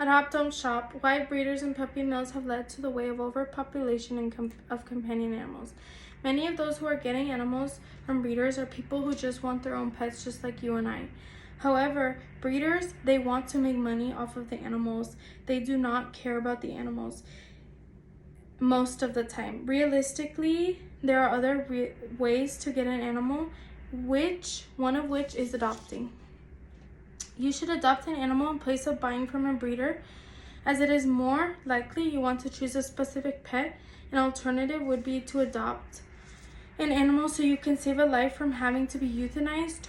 Adopt, Don't Shop. Why breeders and puppy mills have led to the way of overpopulation of companion animals. Many of those who are getting animals from breeders are people who just want their own pets, just like you and I. However, breeders, they want to make money off of the animals. They do not care about the animals most of the time. Realistically, there are other ways to get an animal, one of which is adopting. You should adopt an animal in place of buying from a breeder, as it is more likely you want to choose a specific pet. An alternative would be to adopt an animal so you can save a life from having to be euthanized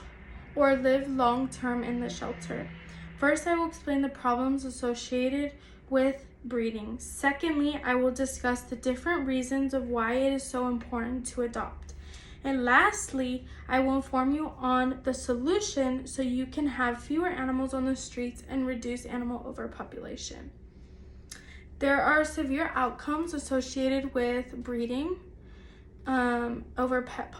or live long-term in the shelter. First, I will explain the problems associated with breeding. Secondly, I will discuss the different reasons of why it is so important to adopt. And lastly, I will inform you on the solution so you can have fewer animals on the streets and reduce animal overpopulation. There are severe outcomes associated with breeding over pet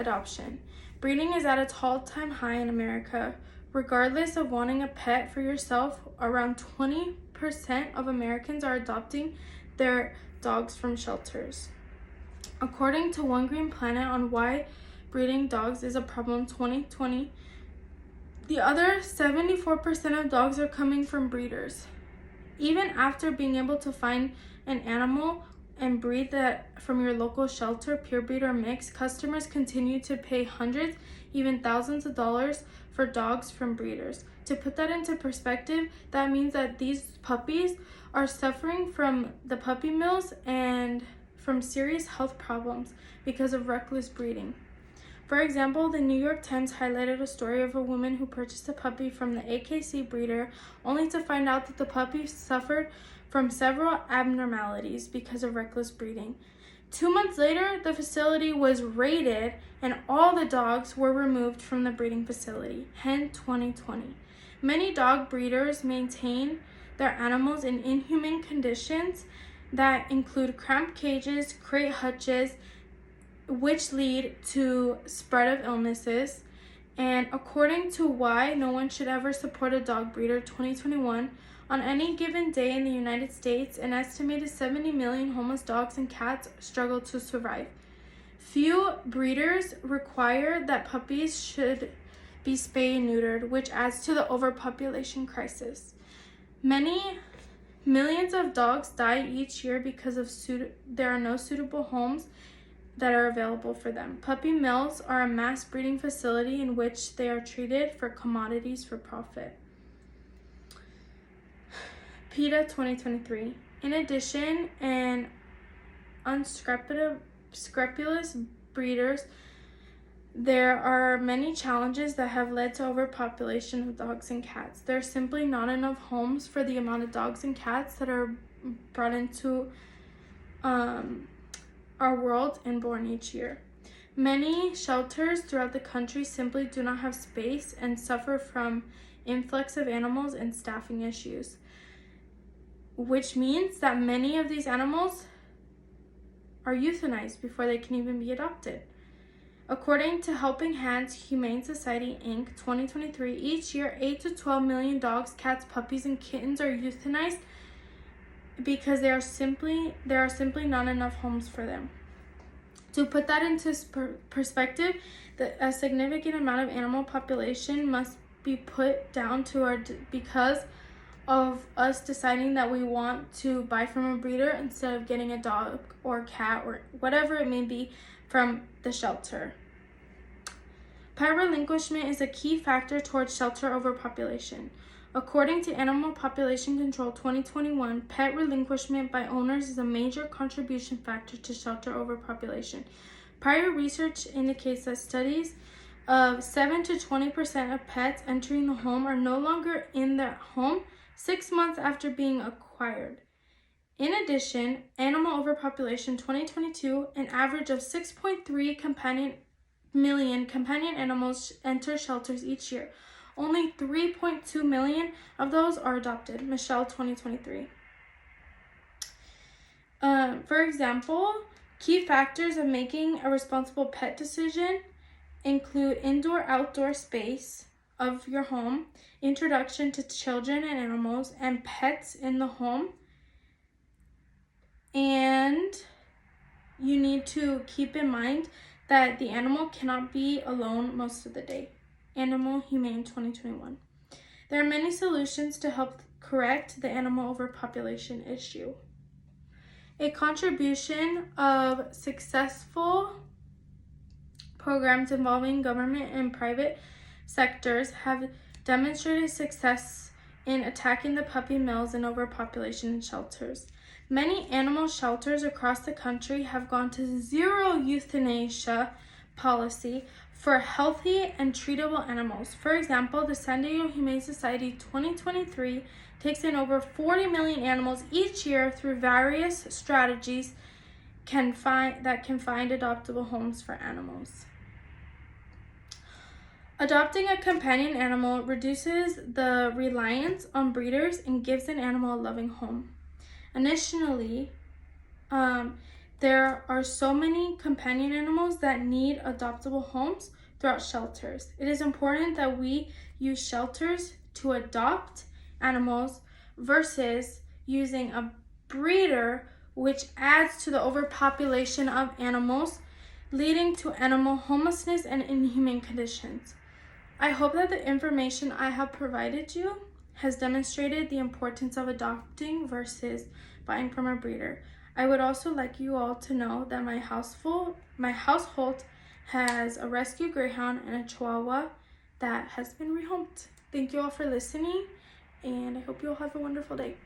adoption. Breeding is at its all-time high in America. Regardless of wanting a pet for yourself, around 20% of Americans are adopting their dogs from shelters. According to One Green Planet on why breeding dogs is a problem 2020, the other 74% of dogs are coming from breeders. Even after being able to find an animal and breed that from your local shelter, purebred or mixed, customers continue to pay hundreds, even thousands of dollars for dogs from breeders. To put that into perspective, that means that these puppies are suffering from the puppy mills and from serious health problems because of reckless breeding. For example, the New York Times highlighted a story of a woman who purchased a puppy from the AKC breeder only to find out that the puppy suffered from several abnormalities because of reckless breeding. 2 months later, the facility was raided and all the dogs were removed from the breeding facility, hence 2020. Many dog breeders maintain their animals in inhumane conditions that include cramped cages, crate hutches, which lead to spread of illnesses. And according to Why No One Should Ever Support a Dog Breeder 2021, on any given day in the United States, an estimated 70 million homeless dogs and cats struggle to survive. Few breeders require that puppies should be spayed and neutered, which adds to the overpopulation crisis. Millions of dogs die each year because there are no suitable homes that are available for them. Puppy mills are a mass breeding facility in which they are treated for commodities for profit. PETA 2023. In addition, unscrupulous breeders, there are many challenges that have led to overpopulation of dogs and cats. There are simply not enough homes for the amount of dogs and cats that are brought into our world and born each year. Many shelters throughout the country simply do not have space and suffer from influx of animals and staffing issues, which means that many of these animals are euthanized before they can even be adopted. According to Helping Hands Humane Society, Inc., 2023, each year 8 to 12 million dogs, cats, puppies, and kittens are euthanized because there are simply not enough homes for them. To put that into perspective, a significant amount of animal population must be put down to because of us deciding that we want to buy from a breeder instead of getting a dog or cat or whatever it may be from the shelter. Pet relinquishment is a key factor towards shelter overpopulation. According to Animal Population Control 2021, pet relinquishment by owners is a major contribution factor to shelter overpopulation. Prior research indicates that studies of 7 to 20% of pets entering the home are no longer in their home 6 months after being acquired. In addition, Animal Overpopulation 2022, an average of 6.3 million companion animals enter shelters each year. Only 3.2 million of those are adopted. Michelle 2023. For example, key factors of making a responsible pet decision include indoor-outdoor space, of your home, introduction to children and animals, and pets in the home. And you need to keep in mind that the animal cannot be alone most of the day. Animal Humane 2021. There are many solutions to help correct the animal overpopulation issue. A contribution of successful programs involving government and private sectors have demonstrated success in attacking the puppy mills and overpopulation shelters. Many animal shelters across the country have gone to zero euthanasia policy for healthy and treatable animals. For example, the San Diego Humane Society 2023 takes in over 40 million animals each year through various strategies that can find adoptable homes for animals. Adopting a companion animal reduces the reliance on breeders and gives an animal a loving home. Initially, there are so many companion animals that need adoptable homes throughout shelters. It is important that we use shelters to adopt animals versus using a breeder, which adds to the overpopulation of animals, leading to animal homelessness and inhumane conditions. I hope that the information I have provided you has demonstrated the importance of adopting versus buying from a breeder. I would also like you all to know that my household has a rescue greyhound and a chihuahua that has been rehomed. Thank you all for listening, and I hope you all have a wonderful day.